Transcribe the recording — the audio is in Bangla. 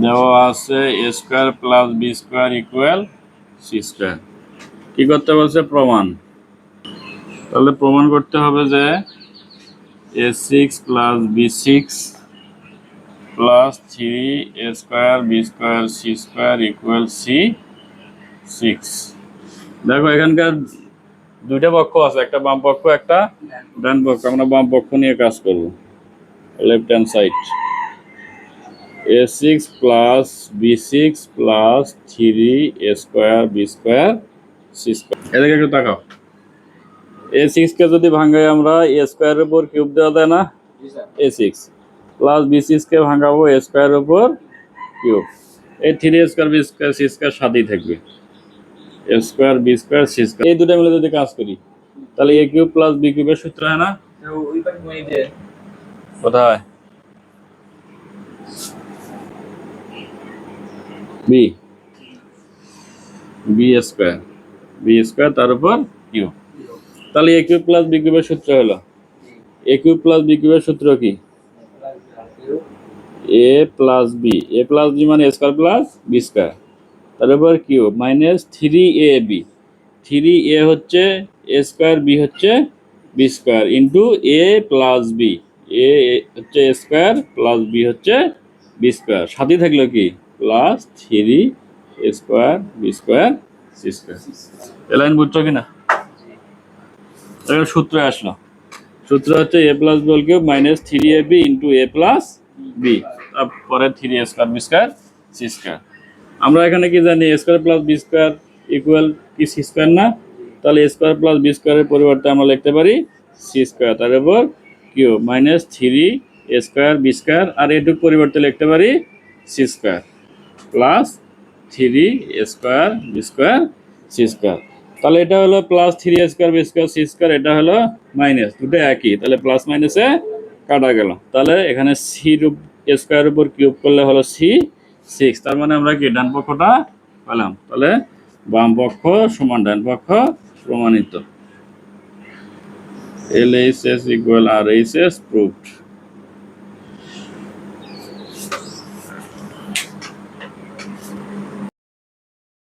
দেওয়া আছে a square plus b square equal c square. কি করতে বলছে? প্রমাণ। তাহলে প্রমাণ করতে হবে যে a six plus b six plus three a square B square c square equal c six. দেখো এখানকার দুইটা পক্ষ আছে, একটা বাম পক্ষ একটা ডান পক্ষ। আমরা বাম পক্ষ নিয়ে কাজ করব, left hand side. A six plus b six plus three a square B square c square. এদিকে একটু তাকাও। এ সিক্সকে যদি ভাঙাই আমরা এ স্কোয়ারের উপর কিউব দেওয়া যায় না? এ সিক্স প্লাস বি সিক্সকে ভাঙাবো এ স্কোয়ারের উপর কিউব। এই three a square B square c square সাথেই থাকবে। A square B square c square, এই দুটো মিলে যদি কাজ করি তাহলে এ কিউব প্লাস বি কিউবের সূত্র হয় না? কোথায়? B B square, B square তার উপর কিউব। তাহলে এ কিউব প্লাস বি কিউবের সূত্র হলো, এ কিউব প্লাস বি কিউবের সূত্র কি? A plus b, a plus b মানে স্কোয়ার প্লাস বি স্কোয়ার তার উপর cube minus three a b. Three a হচ্ছে এ স্কোয়ার, বি হচ্ছে b square into a plus b. A হচ্ছে এ স্কোয়ার প্লাস বি হচ্ছে বি স্কোয়ার, সাথে থাকলো কি plus three a square B square c square. এ লাইন বুঝছো কিনা? সূত্রে আসলো, সূত্র হচ্ছে a plus b whole cube minus three a b into a plus b, তারপরে three a square B square c square. আমরা এখানে কি জানি? A square plus b square equal কি সি স্কোয়ার না? তাহলে এ স্কোয়ার প্লাস বি স্কোয়ারের পরিবর্তে আমরা লিখতে পারি সি স্কোয়ার তার উপর cube minus three a square B square, আর এটুক পরিবর্তে লিখতে পারি c square plus three a square B square c square. তাহলে এটা হলো plus three a square B square c square, এটা হলো মাইনাস, দুটো একই, তাহলে প্লাস মাইনাসে কাটা গেল। তাহলে এখানে সি স্কোয়ার উপর কিউব করলে হলো সি সিক্স। তার মানে আমরা কি ডান পক্ষটা পেলাম। তাহলে বাম পক্ষ সমান ডান পক্ষ প্রমাণিত। LHS equal RHS proved.